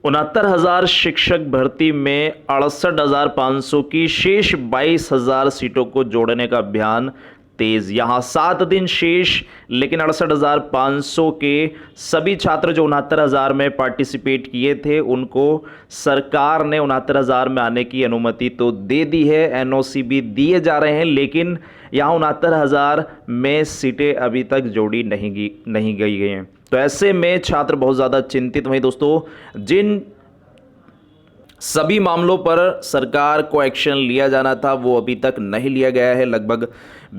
69,000 शिक्षक भर्ती में 68,500 की शेष 22,000 सीटों को जोड़ने का अभियान तेज। यहां 7 दिन शेष, लेकिन 68,500 के सभी छात्र जो 69,000 में पार्टिसिपेट किए थे उनको सरकार ने 69,000 में आने की अनुमति तो दे दी है, एनओसी भी दिए जा रहे हैं, लेकिन यहाँ 69,000 में सीटें अभी तक जोड़ी नहीं गई हैं। तो ऐसे में छात्र बहुत ज़्यादा चिंतित। वहीं दोस्तों, जिन सभी मामलों पर सरकार को एक्शन लिया जाना था वो अभी तक नहीं लिया गया है। लगभग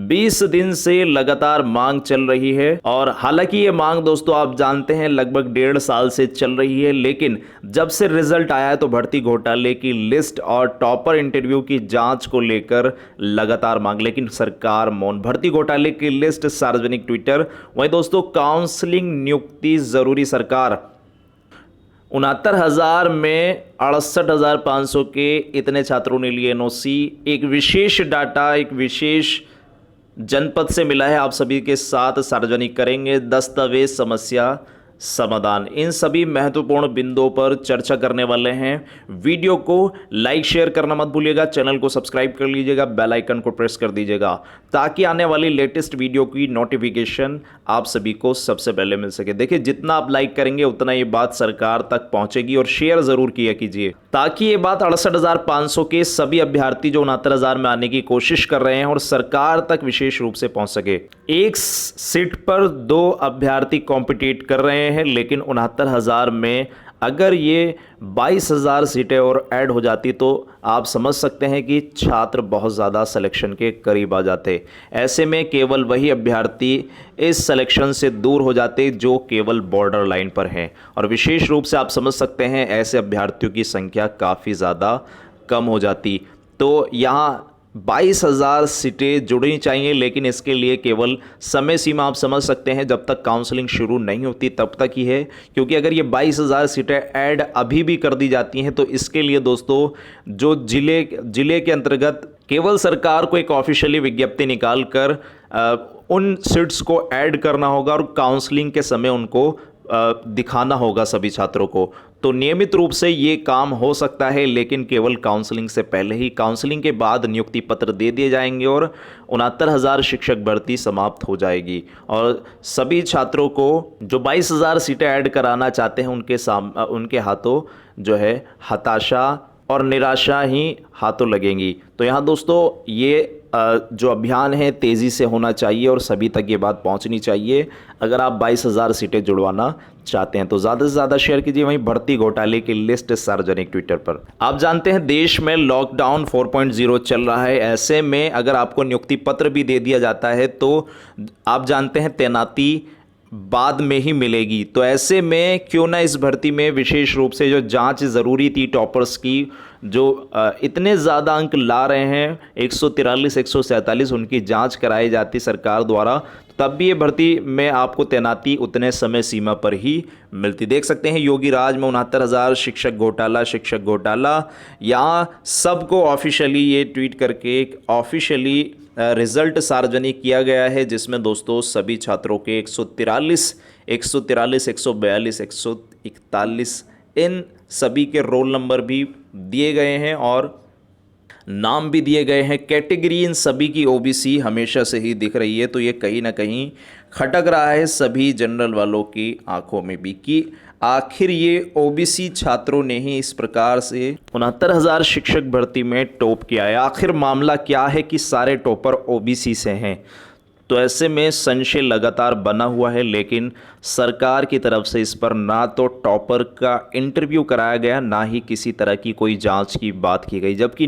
20 दिन से लगातार मांग चल रही है, और हालांकि ये मांग दोस्तों आप जानते हैं लगभग 1.5 साल से चल रही है, लेकिन जब से रिजल्ट आया है तो भर्ती घोटाले की लिस्ट और टॉपर इंटरव्यू की जांच को लेकर लगातार मांग, लेकिन सरकार मौन। भर्ती घोटाले की लिस्ट सार्वजनिक ट्विटर। वहीं दोस्तों, काउंसलिंग नियुक्ति जरूरी, सरकार 69,000 में 68,500 के इतने छात्रों ने लिए एनओसी। एक विशेष डाटा एक विशेष जनपद से मिला है, आप सभी के साथ सार्वजनिक करेंगे। दस्तावेज समस्या समाधान, इन सभी महत्वपूर्ण बिंदुओं पर चर्चा करने वाले हैं। वीडियो को लाइक शेयर करना मत भूलिएगा, चैनल को सब्सक्राइब कर लीजिएगा, बेल आइकन को प्रेस कर दीजिएगा ताकि आने वाली लेटेस्ट वीडियो की नोटिफिकेशन आप सभी को सबसे पहले मिल सके। देखिए, जितना आप लाइक करेंगे उतना ये बात सरकार तक पहुंचेगी, और शेयर जरूर किया कीजिए ताकि ये बात 68,500 के सभी अभ्यर्थी जो 69,000 में आने की कोशिश कर रहे हैं और सरकार तक विशेष रूप से पहुंच सके। एक सीट पर 2 अभ्यर्थी कॉम्पिटिट कर रहे हैं, लेकिन 69,000 में अगर ये 22,000 सीटें और ऐड हो जाती तो आप समझ सकते हैं कि छात्र बहुत ज़्यादा सिलेक्शन के करीब आ जाते। ऐसे में केवल वही अभ्यर्थी इस सिलेक्शन से दूर हो जाते जो केवल बॉर्डर लाइन पर हैं, और विशेष रूप से आप समझ सकते हैं ऐसे अभ्यर्थियों की संख्या काफ़ी ज़्यादा कम हो जाती। तो यहाँ 22,000 सीटें जुड़नी चाहिए, लेकिन इसके लिए केवल समय सीमा आप समझ सकते हैं जब तक काउंसलिंग शुरू नहीं होती तब तक ही है, क्योंकि अगर ये 22,000 सीटें ऐड अभी भी कर दी जाती हैं तो इसके लिए दोस्तों जो जिले के अंतर्गत केवल सरकार को एक ऑफिशियली विज्ञप्ति निकाल कर उन सीट्स को ऐड करना होगा और काउंसलिंग के समय उनको दिखाना होगा सभी छात्रों को। तो नियमित रूप से ये काम हो सकता है, लेकिन केवल काउंसलिंग से पहले ही। काउंसलिंग के बाद नियुक्ति पत्र दे दिए जाएंगे और 69,000 शिक्षक भर्ती समाप्त हो जाएगी, और सभी छात्रों को जो 22,000 सीटें ऐड कराना चाहते हैं उनके हाथों जो है हताशा और निराशा ही हाथों लगेंगी। तो यहाँ दोस्तों ये जो अभियान है तेज़ी से होना चाहिए और सभी तक ये बात पहुंचनी चाहिए। अगर आप 22,000 सीटें जुड़वाना चाहते हैं तो ज़्यादा से ज़्यादा शेयर कीजिए। वहीं भर्ती घोटाले की लिस्ट सार्वजनिक ट्विटर पर। आप जानते हैं देश में लॉकडाउन 4.0 चल रहा है। ऐसे में अगर आपको नियुक्ति पत्र भी दे दिया जाता है तो आप जानते हैं तैनाती बाद में ही मिलेगी। तो ऐसे में क्यों ना इस भर्ती में विशेष रूप से जो जांच ज़रूरी थी टॉपर्स की, जो इतने ज़्यादा अंक ला रहे हैं 143 147, उनकी जांच कराई जाती सरकार द्वारा, तब भी ये भर्ती में आपको तैनाती उतने समय सीमा पर ही मिलती। देख सकते हैं योगी राज में 69,000 शिक्षक घोटाला। यहाँ सबको ऑफिशियली ये ट्वीट करके एक ऑफिशियली रिजल्ट सार्वजनिक किया गया है, जिसमें दोस्तों सभी छात्रों के 143 142 141 इन सभी के रोल नंबर भी दिए गए हैं और नाम भी दिए गए हैं। कैटेगरी इन सभी की ओबीसी हमेशा से ही दिख रही है, तो ये कहीं ना कहीं खटक रहा है सभी जनरल वालों की आंखों में भी कि आखिर ये ओबीसी छात्रों ने ही इस प्रकार से 69,000 शिक्षक भर्ती में टॉप किया है। आखिर मामला क्या है कि सारे टॉपर ओबीसी से हैं? तो ऐसे में संशय लगातार बना हुआ है, लेकिन सरकार की तरफ से इस पर ना तो टॉपर का इंटरव्यू कराया गया, ना ही किसी तरह की कोई जांच की बात की गई, जबकि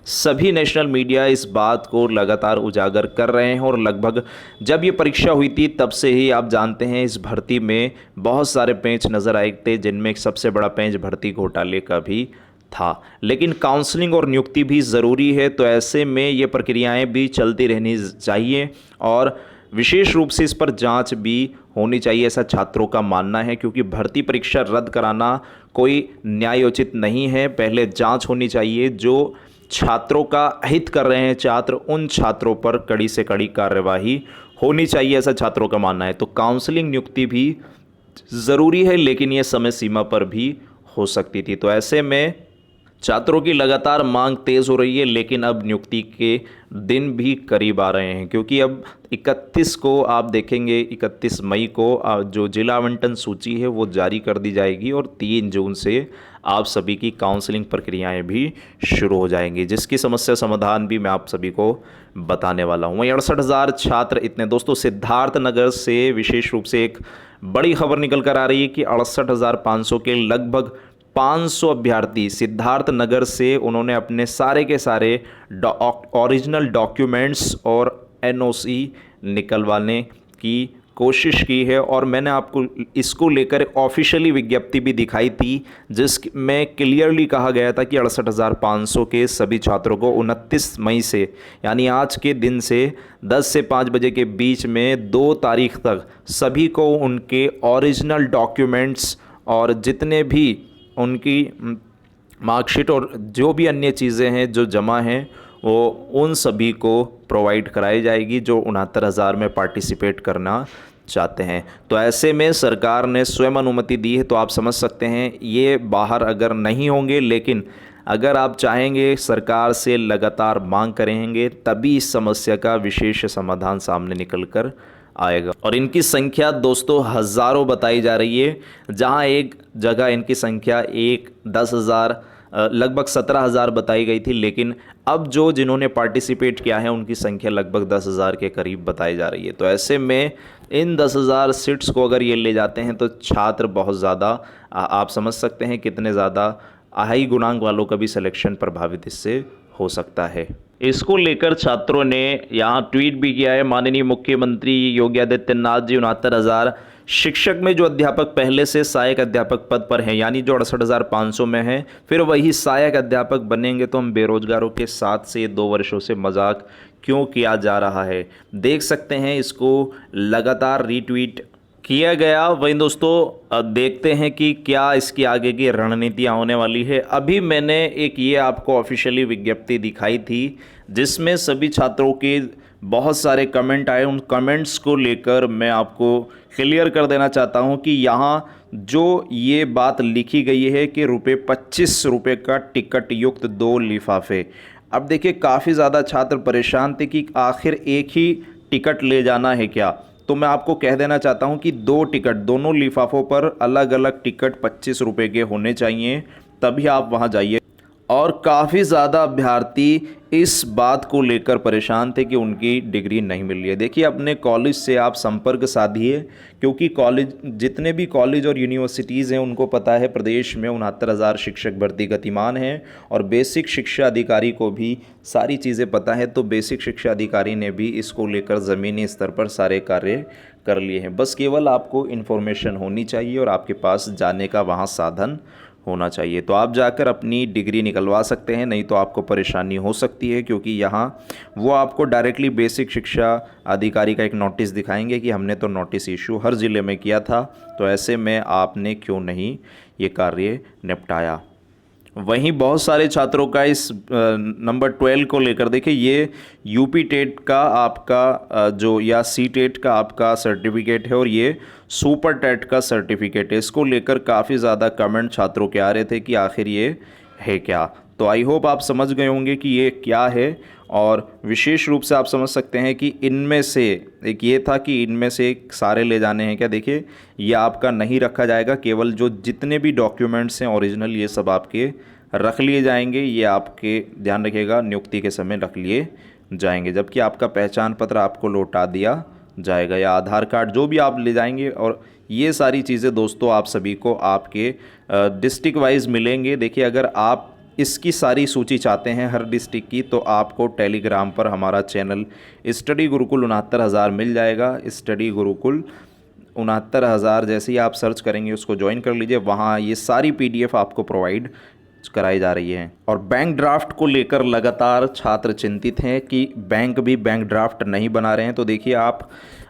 सभी नेशनल मीडिया इस बात को लगातार उजागर कर रहे हैं। और लगभग जब ये परीक्षा हुई थी तब से ही आप जानते हैं इस भर्ती में बहुत सारे पेंच नज़र आए थे, जिनमें सबसे बड़ा पेंच भर्ती घोटाले का भी था। लेकिन काउंसलिंग और नियुक्ति भी ज़रूरी है, तो ऐसे में ये प्रक्रियाएं भी चलती रहनी चाहिए और विशेष रूप से इस पर जांच भी होनी चाहिए, ऐसा छात्रों का मानना है, क्योंकि भर्ती परीक्षा रद्द कराना कोई न्यायोचित नहीं है। पहले जांच होनी चाहिए। जो छात्रों का हित कर रहे हैं छात्र, उन छात्रों पर कड़ी से कड़ी कार्यवाही होनी चाहिए, ऐसा छात्रों का मानना है। तो काउंसलिंग नियुक्ति भी ज़रूरी है, लेकिन ये समय सीमा पर भी हो सकती थी। तो ऐसे में छात्रों की लगातार मांग तेज़ हो रही है, लेकिन अब नियुक्ति के दिन भी करीब आ रहे हैं, क्योंकि अब 31 को आप देखेंगे, 31 मई को जो जिला आवंटन सूची है वो जारी कर दी जाएगी और 3 जून से आप सभी की काउंसलिंग प्रक्रियाएं भी शुरू हो जाएंगी, जिसकी समस्या समाधान भी मैं आप सभी को बताने वाला हूँ। वहीं 68,000 छात्र इतने दोस्तों सिद्धार्थनगर से विशेष रूप से एक बड़ी खबर निकल कर आ रही है कि 68,500 के लगभग 500 अभ्यर्थी सिद्धार्थनगर से उन्होंने अपने सारे के सारे ओरिजिनल डॉक्यूमेंट्स और एनओसी निकलवाने की कोशिश की है, और मैंने आपको इसको लेकर ऑफिशियली विज्ञप्ति भी दिखाई थी, जिसमें क्लियरली कहा गया था कि 68,500 के सभी छात्रों को 29 मई से, यानी आज के दिन से 10 से 5 बजे के बीच में 2 तारीख तक सभी को उनके ओरिजिनल डॉक्यूमेंट्स और जितने भी उनकी मार्कशीट और जो भी अन्य चीज़ें हैं जो जमा हैं वो उन सभी को प्रोवाइड कराई जाएगी जो 69,000 में पार्टिसिपेट करना चाहते हैं। तो ऐसे में सरकार ने स्वयं अनुमति दी है, तो आप समझ सकते हैं ये बाहर अगर नहीं होंगे, लेकिन अगर आप चाहेंगे सरकार से लगातार मांग करेंगे तभी इस समस्या का विशेष समाधान सामने निकल कर आएगा। और इनकी संख्या दोस्तों हज़ारों बताई जा रही है, जहां एक जगह इनकी संख्या 10,000 लगभग 17,000 बताई गई थी, लेकिन अब जो जिन्होंने पार्टिसिपेट किया है उनकी संख्या लगभग 10,000 के करीब बताई जा रही है। तो ऐसे में इन 10,000 सीट्स को अगर ये ले जाते हैं तो छात्र बहुत ज़्यादा, आप समझ सकते हैं कितने ज़्यादा हाई गुणांक वालों का भी सिलेक्शन प्रभावित इससे हो सकता है। इसको लेकर छात्रों ने यहाँ ट्वीट भी किया है। माननीय मुख्यमंत्री योगी आदित्यनाथ जी 69,000 शिक्षक में जो अध्यापक पहले से सहायक अध्यापक पद पर हैं, यानी जो 68,500 में हैं, फिर वही सहायक अध्यापक बनेंगे, तो हम बेरोजगारों के साथ से 2 वर्षों से मजाक क्यों किया जा रहा है। देख सकते हैं इसको लगातार रीट्वीट किया गया। वहीं दोस्तों अब देखते हैं कि क्या इसकी आगे की रणनीतियाँ होने वाली है। अभी मैंने एक ये आपको ऑफिशियली विज्ञप्ति दिखाई थी जिसमें सभी छात्रों के बहुत सारे कमेंट आए। उन कमेंट्स को लेकर मैं आपको क्लियर कर देना चाहता हूं कि यहाँ जो ये बात लिखी गई है कि ₹25 का टिकट युक्त 2 लिफाफे। अब देखिए काफ़ी ज़्यादा छात्र परेशान थे कि आखिर एक ही टिकट ले जाना है क्या। तो मैं आपको कह देना चाहता हूं कि 2 टिकट, दोनों लिफाफों पर अलग अलग टिकट ₹25 के होने चाहिए, तभी आप वहां जाइए। और काफ़ी ज़्यादा अभ्यर्थी इस बात को लेकर परेशान थे कि उनकी डिग्री नहीं मिल रही है। देखिए अपने कॉलेज से आप संपर्क साधिए, क्योंकि कॉलेज जितने भी कॉलेज और यूनिवर्सिटीज़ हैं उनको पता है प्रदेश में 69,000 शिक्षक भर्ती गतिमान हैं, और बेसिक शिक्षा अधिकारी को भी सारी चीज़ें पता है। तो बेसिक शिक्षा अधिकारी ने भी इसको लेकर ज़मीनी स्तर पर सारे कार्य कर लिए हैं। बस केवल आपको इन्फॉर्मेशन होनी चाहिए और आपके पास जाने का वहाँ साधन होना चाहिए, तो आप जाकर अपनी डिग्री निकलवा सकते हैं। नहीं तो आपको परेशानी हो सकती है, क्योंकि यहाँ वो आपको डायरेक्टली बेसिक शिक्षा अधिकारी का एक नोटिस दिखाएंगे कि हमने तो नोटिस इशू हर ज़िले में किया था, तो ऐसे में आपने क्यों नहीं ये कार्य निपटाया। वहीं बहुत सारे छात्रों का इस नंबर 12 को लेकर देखिए, ये यूपी टेट का आपका जो या सी टेट का आपका सर्टिफिकेट है और ये सुपर टेट का सर्टिफिकेट है। इसको लेकर काफ़ी ज़्यादा कमेंट छात्रों के आ रहे थे कि आखिर ये है क्या। तो आई होप आप समझ गए होंगे कि ये क्या है, और विशेष रूप से आप समझ सकते हैं कि इनमें से एक ये था कि इनमें से एक सारे ले जाने हैं क्या। देखिए ये आपका नहीं रखा जाएगा, केवल जो जितने भी डॉक्यूमेंट्स हैं ओरिजिनल ये सब आपके रख लिए जाएंगे। ये आपके ध्यान रखिएगा नियुक्ति के समय रख लिए जाएंगे, जबकि आपका पहचान पत्र आपको लौटा दिया जाएगा या आधार कार्ड जो भी आप ले जाएंगे। और ये सारी चीज़ें दोस्तों आप सभी को आपके डिस्ट्रिक्ट वाइज मिलेंगे। देखिए अगर आप इसकी सारी सूची चाहते हैं हर डिस्ट्रिक्ट की, तो आपको टेलीग्राम पर हमारा चैनल स्टडी गुरुकुल 69,000 मिल जाएगा। स्टडी गुरुकुल 69,000 जैसे ही आप सर्च करेंगे उसको ज्वाइन कर लीजिए, वहाँ ये सारी PDF आपको प्रोवाइड कराई जा रही है। और बैंक ड्राफ्ट को लेकर लगातार छात्र चिंतित हैं कि बैंक भी बैंक ड्राफ्ट नहीं बना रहे हैं। तो देखिए आप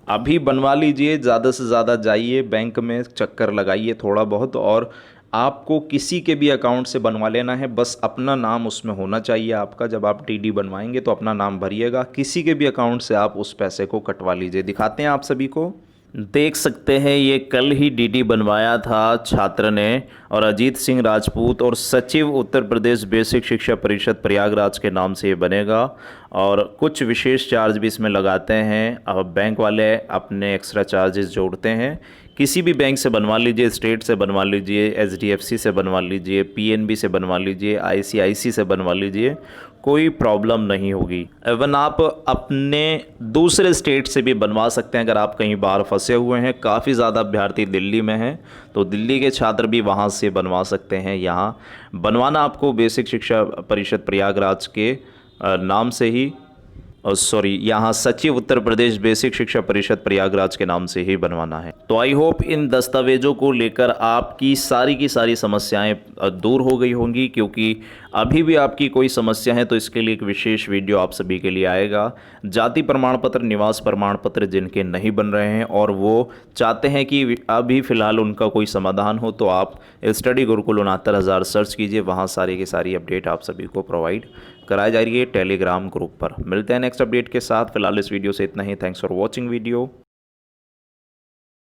अभी बनवा लीजिए, ज़्यादा से ज़्यादा जाइए बैंक में, चक्कर लगाइए थोड़ा बहुत, और आपको किसी के भी अकाउंट से बनवा लेना है। बस अपना नाम उसमें होना चाहिए आपका। जब आप TD बनवाएंगे तो अपना नाम भरिएगा, किसी के भी अकाउंट से आप उस पैसे को कटवा लीजिए। दिखाते हैं आप सभी को। देख सकते हैं ये कल ही डीडी बनवाया था छात्र ने, और अजीत सिंह राजपूत और सचिव उत्तर प्रदेश बेसिक शिक्षा परिषद प्रयागराज के नाम से ये बनेगा। और कुछ विशेष चार्ज भी इसमें लगाते हैं। अब बैंक वाले अपने एक्स्ट्रा चार्जेस जोड़ते हैं। किसी भी बैंक से बनवा लीजिए, स्टेट से बनवा लीजिए, एचडीएफसी से बनवा लीजिए, पीएनबी से बनवा लीजिए, आईसीआईसी से बनवा लीजिए, कोई प्रॉब्लम नहीं होगी। इवन आप अपने दूसरे स्टेट से भी बनवा सकते हैं अगर आप कहीं बाहर फंसे हुए हैं। काफ़ी ज़्यादा अभ्यर्थी दिल्ली में हैं, तो दिल्ली के छात्र भी वहाँ से बनवा सकते हैं। यहाँ बनवाना आपको बेसिक शिक्षा परिषद प्रयागराज के नाम से ही, सॉरी, यहाँ सचिव उत्तर प्रदेश बेसिक शिक्षा परिषद प्रयागराज के नाम से ही बनवाना है। तो आई होप इन दस्तावेजों को लेकर आपकी सारी की सारी समस्याएं दूर हो गई होंगी, क्योंकि अभी भी आपकी कोई समस्या है तो इसके लिए एक विशेष वीडियो आप सभी के लिए आएगा। जाति प्रमाण पत्र, निवास प्रमाण पत्र जिनके नहीं बन रहे हैं और वो चाहते हैं कि अभी फ़िलहाल उनका कोई समाधान हो, तो आप स्टडी गुरुकुल 69,000 सर्च कीजिए, वहाँ सारी की सारी अपडेट आप सभी को प्रोवाइड कराई जा रही है टेलीग्राम ग्रुप पर। मिलते हैं नेक्स्ट अपडेट के साथ। फिलहाल इस वीडियो से इतना ही। Thanks for watching video.